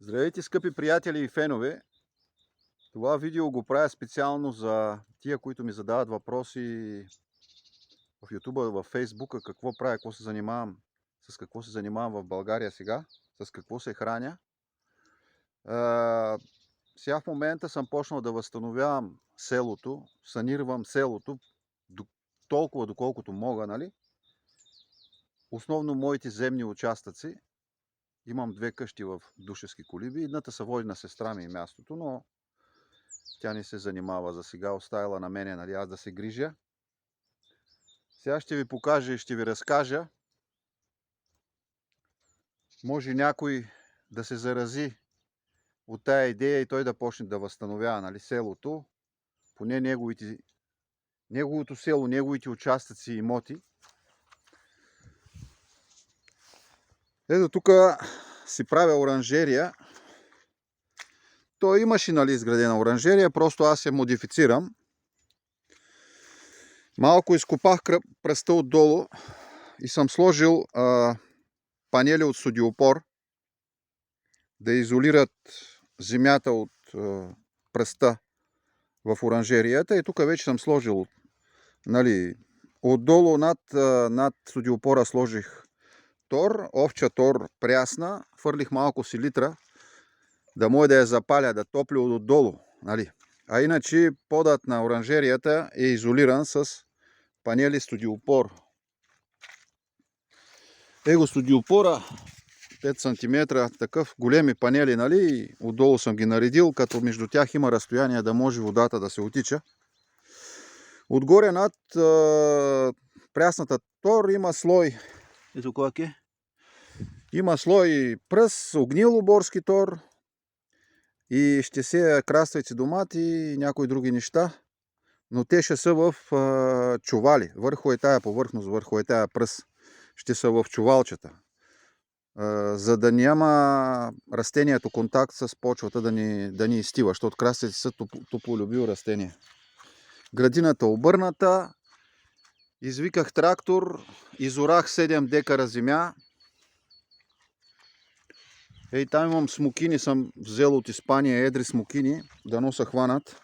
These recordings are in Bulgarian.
Здравейте, скъпи приятели и фенове! Това видео го правя специално за тия, които ми задават въпроси в YouTube, в Facebook, какво правя, какво се занимавам, с какво се занимавам в България сега, с какво се храня. Сега в момента съм почнал да възстановявам селото, санирам селото, толкова доколкото мога, нали? Основно моите земни участъци. Имам две къщи в Душевски колиби. Едната се води на сестра ми и мястото, но тя не се занимава за сега, оставила на мене, нали, аз да се грижа. Сега ще ви покажа и ще ви разкажа. Може някой да се зарази от тая идея и той да почне да възстановява, нали, селото, поне неговото село, неговите участъци и имоти. Ето тук си правя оранжерия. Той имаше, нали, изградена оранжерия, просто аз се модифицирам. Малко изкопах пръста отдолу и съм сложил панели от студиопор да изолират земята от пръста в оранжерията. И тук вече съм сложил, нали, отдолу над студиопора сложих тор, овча тор прясна, фърлих малко селитра, да може да я запаля, да топли отдолу, нали. А иначе подът на оранжерията е изолиран с панели студиопор. Его студиопора 5 см, такъв големи панели, нали, отдолу съм ги наредил, като между тях има разстояние да може водата да се отича. Отгоре над прясната тор има слой, ето как е, има слой пръс, огнил оборски тор и ще сея краставици, домати и някои други неща, но те ще са в чували, върху е тая повърхност, върху е тая пръс, ще са в чувалчета. За да няма растението контакт с почвата да ни изстива, защото краставици са топлолюбиво растение. Градината обърната, извиках трактор, изорах 7 декара земя. Ей, там имам смокини, съм взел от Испания, едри смокини, дано са хванат.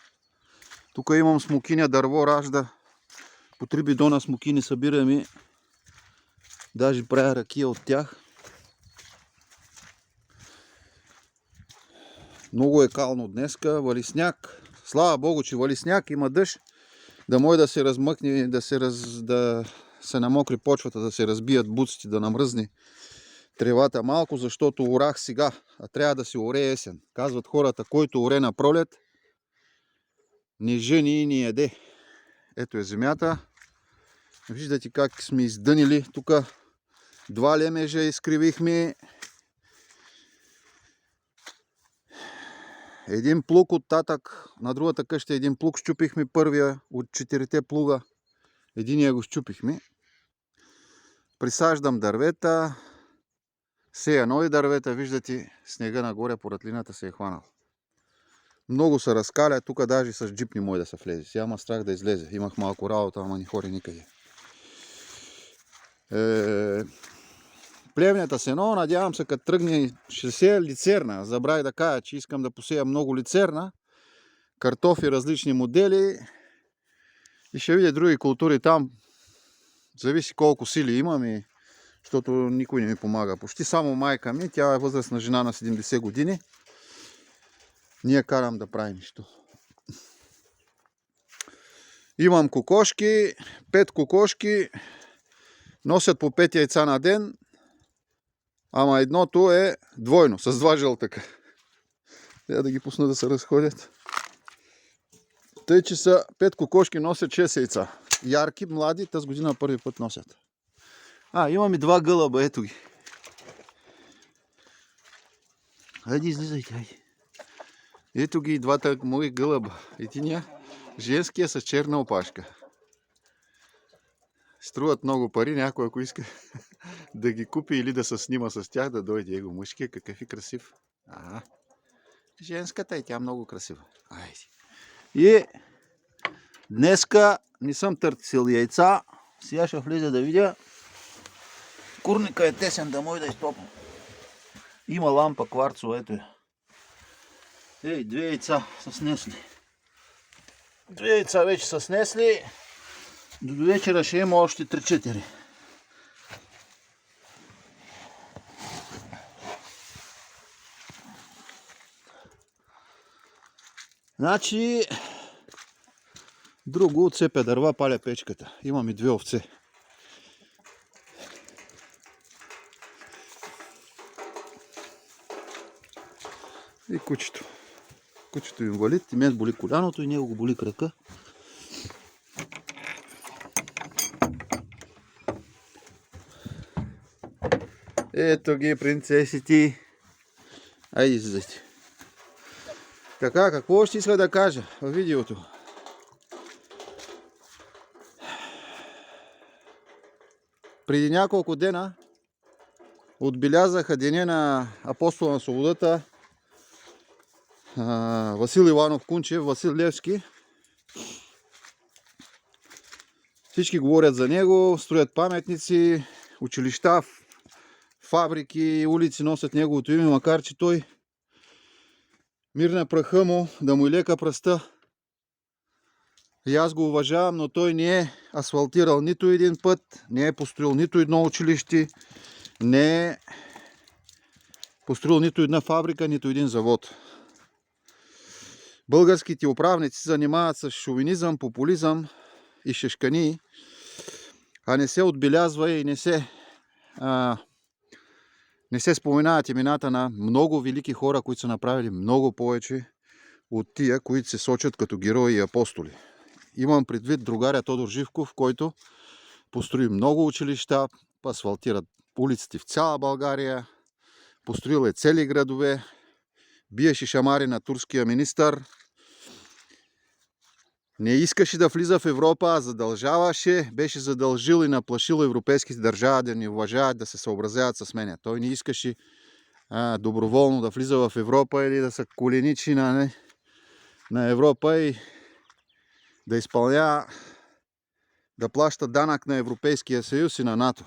Тук имам смокиня, дърво ражда, по 3 бидона смокини събирам и даже правя ракия от тях. Много е кално днеска, вали сняг. Слава Богу, че вали сняг, има дъжд, да може да се размъкне, да се намокри почвата, да се разбият буците, да намръзне тревата малко, защото орах сега, а трябва да се оре есен. Казват хората, който оре на пролет, не жени и не яде. Ето е земята. Виждате как сме издънили. Тук 2 лемежа изкривихме. Един плуг от татък, на другата къща един плуг щупихме, първия от 4 плуга. Единия го щупихме. Присаждам дървета, сея нови дървета, виждате снега нагоре, поратлината се е хванал. Много се разкаля, тук даже с джип не може да се влезе. Сега има страх да излезе. Имах малко работа, ама не хори никъде. Плевнята сено, надявам се, като тръгне, ще сея лицерна. Забравих да кажа, че искам да посея много лицерна. Картофи, различни модели. И ще видя други култури там. Зависи колко сили имам, защото никой не ми помага. Почти само майка ми, тя е възрастна жена на 70 години. Ние карам да правим нищо. Имам кокошки, 5 кокошки. Носят по 5 яйца на ден. Ама едното е двойно, с 2 жълтъка. Трябва да ги пусна да се разходят. Тъй, че са 5 кокошки, носят 6 яйца. Ярки, млади, тази година първи път носят. Имам и 2 гълъба, ето ги. Хайде, излизайте, хайде. Ето ги и 2 мои гълъба. Единия женския с черна опашка. Струват много пари, някой ако иска да ги купи или да се снима с тях, да дойде. Его мъжкия, какъв и красив. Женската и тя много красива. Айде. И днеска не съм търсил яйца. Сега ще влиза да видя. Курника е тесен, да може да изтопам. Има лампа кварцова, ето е. Ей, 2 яйца са снесли. 2 яйца вече са снесли. До вечера ще има още 3-4. Значи, друго отцепя дърва, паля печката. Имам и 2 овце. И кучето. Кучето инвалид, и мен боли коляното, и него го боли крака. Ето ги принцесите. Айде, излезайте. Така, какво ще иска да кажа в видеото? Преди няколко дена отбелязаха деня на Апостола на свободата Васил Иванов Кунчев, Васил Левски. Всички говорят за него, строят паметници, училища, фабрики, улици носят неговото име, макар че той, мир на праха му, да му лека пръста. И аз го уважавам, но той не е асфалтирал нито един път, не е построил нито едно училище, не е построил нито една фабрика, нито един завод. Българските управници се занимават с шовинизъм, популизъм и шешкани, а не се отбелязва и не се споменават имената на много велики хора, които са направили много повече от тия, които се сочат като герои и апостоли. Имам предвид другаря Тодор Живков, който построи много училища, асфалтира улиците в цяла България, построил е цели градове, биеше шамари на турския министър, не искаше да влиза в Европа, а задължаваше, беше задължил и наплашил европейските държави да ни уважават, да се съобразяват с мене. Той не искаше доброволно да влиза в Европа или да се коленичи на Европа и да изпълнява, да плаща данък на Европейския съюз и на НАТО.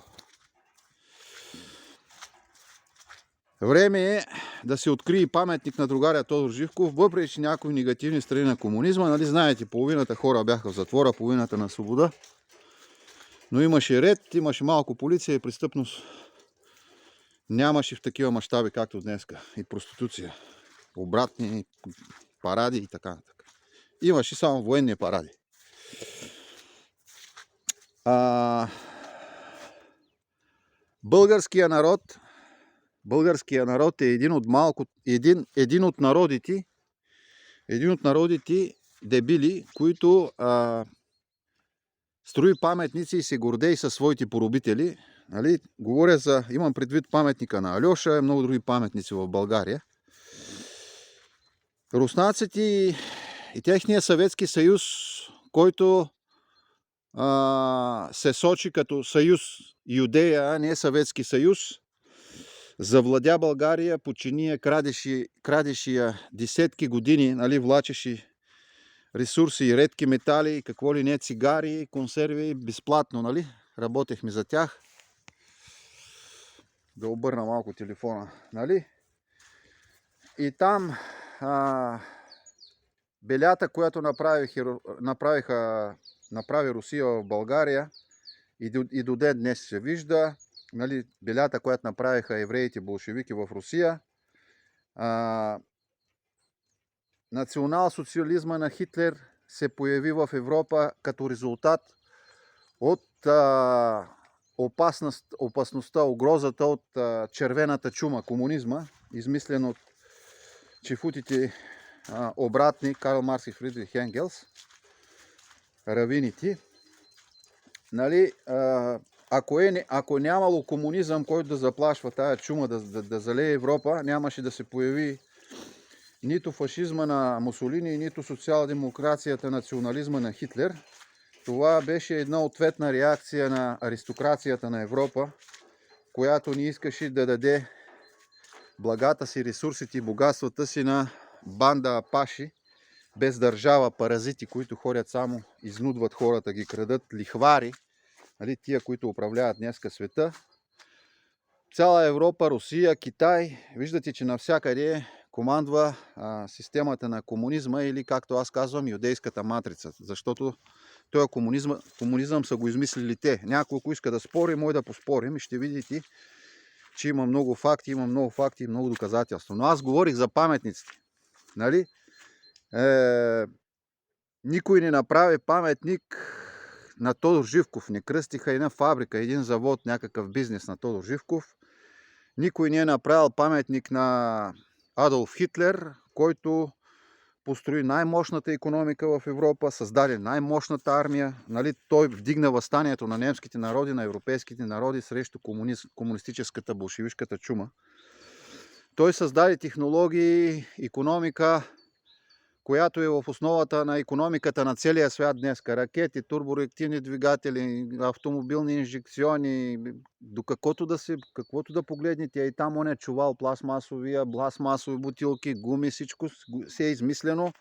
Време е да се открие паметник на другаря Тодор Живков, въпреки някои негативни страни на комунизма. Нали знаете, половината хора бяха в затвора, половината на свобода. Но имаше ред, имаше малко полиция и престъпност. Нямаше в такива мащаби, както днеска. И проституция. Обратни паради и така нататък. Имаше само военни паради. Българския народ е един от народите дебили, които строи паметници и се гордеи със своите поробители. Нали? Имам предвид паметника на Алеша и много други паметници в България. Руснаците и техния Съветски съюз, който се сочи като съюз Юдея, а не Съветски съюз, завладя България, почини я, крадеше я десетки години, нали, влачеше ресурси и редки метали, какво ли не, цигари, консерви, безплатно, нали? Работехме за тях. Да обърна малко телефона, нали? И там белята, която направи Русия в България и до ден днес се вижда, нали, белята, която направиха евреите болшевики в Русия, национал-социализма на Хитлер се появи в Европа като резултат от опасността, угрозата от червената чума, комунизма, измислен от чифутите обратни Карл Маркс и Фридрих Енгелс, равините. Нали, ако нямало комунизъм, който да заплашва тая чума да залее Европа, нямаше да се появи нито фашизма на Мусолини, нито социал-демокрацията, национализма на Хитлер. Това беше една ответна реакция на аристокрацията на Европа, която не искаше да даде благата си, ресурсите и богатствата си на банда апаши, без държава, паразити, които ходят само, изнудват хората, ги крадат, лихвари, нали, тия, които управляват днеска света. Цяла Европа, Русия, Китай, виждате, че навсякъде командва системата на комунизма или, както аз казвам, юдейската матрица. Защото този комунизъм са го измислили те. Някой, ако иска да спори, може да поспорим и ще видите, че има много факти и много доказателства. Но аз говорих за паметниците. Нали? Никой не направи паметник на Тодор Живков. Не кръстиха една фабрика, един завод, някакъв бизнес на Тодор Живков. Никой не е направил паметник на Адолф Хитлер, който построи най-мощната икономика в Европа, създаде най-мощната армия. Нали? Той вдигна въстанието на немските народи, на европейските народи срещу комунистическата болшевишката чума. Той създаде технологии, икономика, която е в основата на икономиката на целия свят днес. Ракети, турбореактивни двигатели, автомобилни инжекциони, до каквото да погледнете, и там он е чувал пластмасови бутилки, гуми, всичко е измислено.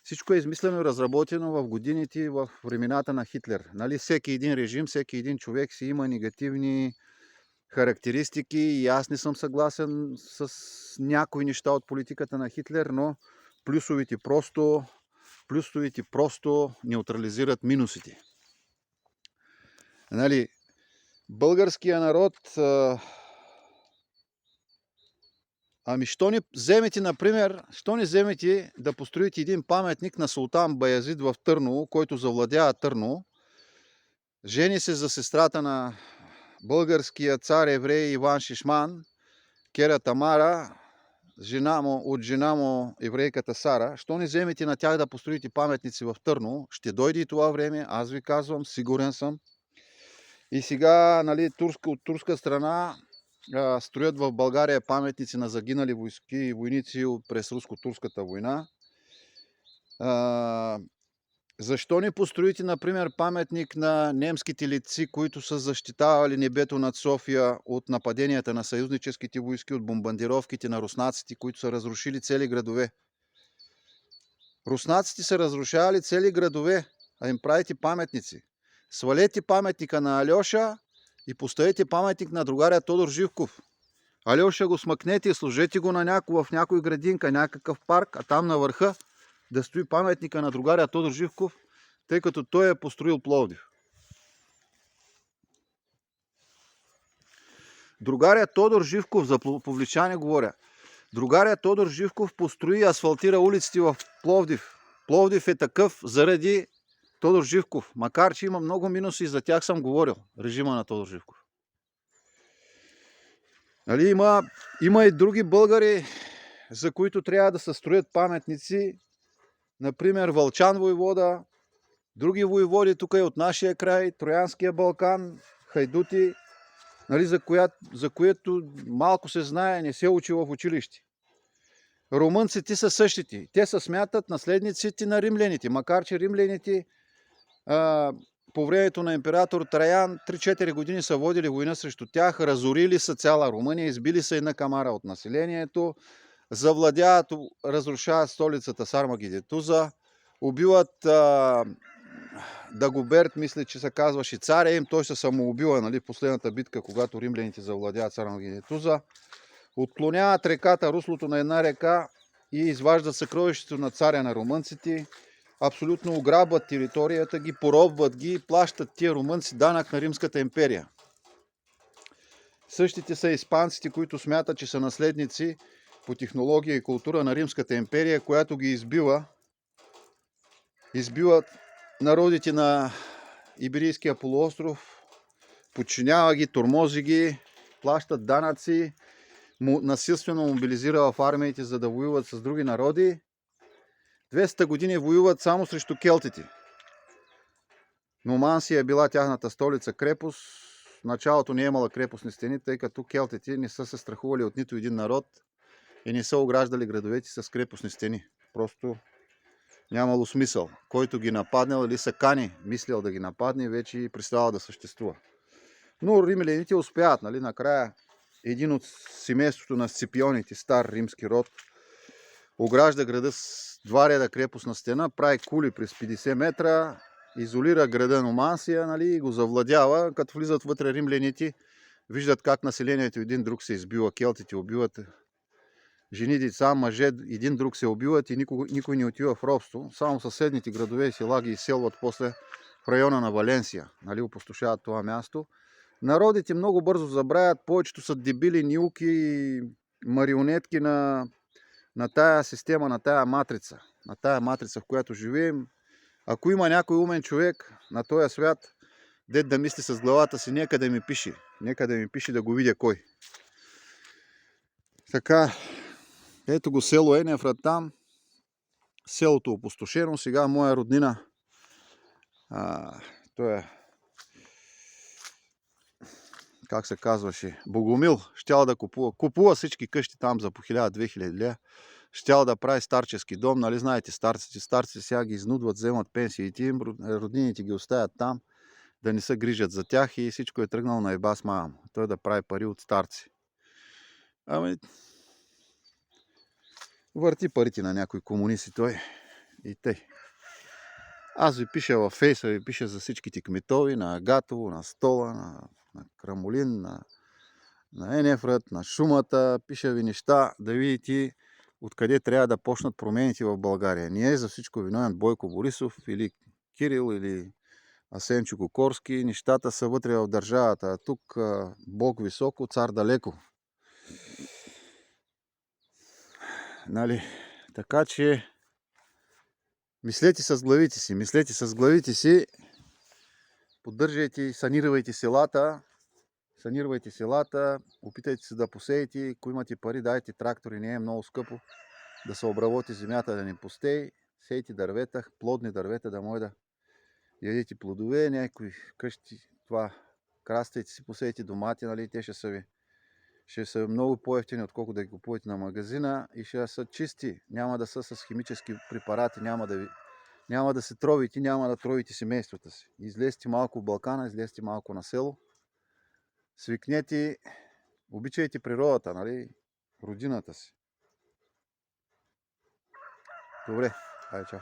Всичко е измислено и разработено в годините, в времената на Хитлер. Нали? Всеки един режим, всеки един човек си има негативни характеристики и аз не съм съгласен с някои неща от политиката на Хитлер, но плюсовите просто неутрализират минусите. Нали, българския народ... що не вземете, например, да построите един паметник на Султан Баязид в Търново, който завладява Търново, жени се за сестрата на българския цар еврей Иван Шишман, Кера Тамара, от жена му еврейката Сара. Що не вземете на тях да построите паметници в Търново? Ще дойде и това време, аз ви казвам, сигурен съм. И сега, нали, от турска страна строят в България паметници на загинали войски и войници през руско-турската война. Защо не построите, например, паметник на немските летци, които са защитавали небето над София от нападенията на съюзническите войски, от бомбардировките на руснаците, които са разрушили цели градове? Руснаците са разрушавали цели градове, а им правите паметници. Свалете паметника на Алеша и поставете паметник на другаря Тодор Живков. Алеша го смъкнете и сложете го в някой градинка, някакъв парк, а там на върха да стои паметника на другаря Тодор Живков, тъй като той е построил Пловдив. Другаря Тодор Живков, за Пловдивчани говоря, другаря Тодор Живков построи и асфалтира улиците в Пловдив. Пловдив е такъв заради Тодор Живков, макар че има много минуси, за тях съм говорил, режима на Тодор Живков. Нали, има и други българи, за които трябва да се строят паметници. Например, Вълчан войвода, други войводи тук и от нашия край, Троянския Балкан, хайдути, нали, за което малко се знае, не се учи в училище. Румънците са същите. Те се смятат наследниците на римляните, макар че римляните по времето на император Траян 3-4 години са водили война срещу тях, разорили са цяла Румъния, избили са една камара от населението, завладяват, разрушават столицата Сармагидетуза, убиват Дагоберт, мисля, че се казваше царя им, той се самоубива, нали, в последната битка, когато римляните завладяват Сармагидетуза, отклоняват реката, руслото на една река и изваждат съкровището на царя на румънците, абсолютно ограбват територията ги, поробват ги и плащат тия румънци данък на Римската империя. Същите са испанците, които смятат, че са наследници по технология и култура на Римската империя, която ги избиват народите на Иберийския полуостров, подчинява ги, тормози ги, плащат данъци, насилствено мобилизира в армиите, за да воюват с други народи. 200 години воюват само срещу келтите. Нумансия е била тяхната столица, крепост. В началото не е имала крепостни стени, тъй като келтите не са се страхували от нито един народ и не са ограждали градовете с крепостни стени. Просто нямало смисъл. Който ги нападнал или са кани, мислял да ги нападне, вече преставал да съществува. Но римляните успяват. Нали? Накрая един от семейството на Сципионите, стар римски род, огражда града с 2 реда крепостна стена, прави кули през 50 метра, изолира града Нумансия, нали, и го завладява. Като влизат вътре римляните, виждат как населението един друг се избива, келтите убиват жени, деца, мъже, един друг се убиват и никой не отива в робство. Само съседните градове и села ги изселват после в района на Валенсия. Нали, опустошават това място. Народите много бързо забравят, повечето са дебили, нилки и марионетки на тая система, на тая матрица. На тая матрица, в която живеем. Ако има някой умен човек на този свят, дед да мисли с главата си, нека да ми пише. Нека да ми пише да го видя кой. Така, ето го село Енефрат там. Селото опустошено. Сега моя роднина, той е, как се казваше, Богомил, щял да купува всички къщи там за по 1000-2000 лева. Щял да прави старчески дом, нали знаете, старците сега ги изнудват, вземат пенсиите им, роднините ги оставят там, да не се грижат за тях и всичко е тръгнало на еба с мама. Той да прави пари от старци. Ами, върти парите на някои комунисти той и тъй. Аз ви пиша във фейса, ви пиша за всичките кметови, на Агатово, на Стола, на Крамолин, на Енефрат, на Шумата. Пиша ви неща, да видите откъде трябва да почнат промените в България. Не е за всичко виновен Бойко Борисов или Кирил или Асенчо Кокорски. Нещата са вътре в държавата. А тук Бог високо, цар далеко. Нали? Така че мислете с главите си, поддържайте и санирайте селата, опитайте се да посеете, ако имате пари, дайте трактори, не е много скъпо, да се обработи земята, да не пустее, сейте дървета, плодни дървета, да може да ядете плодове, някои къщи, това краставите си, посейте домати, нали, те ще са много по-евтини, отколкото да ги купувате на магазина и ще са чисти, няма да са с химически препарати, няма да се тровите, няма да тровите семействата си. Излезте малко в Балкана, излезте малко на село, свикнете, обичайте природата, нали, родината си. Добре, айде, чао.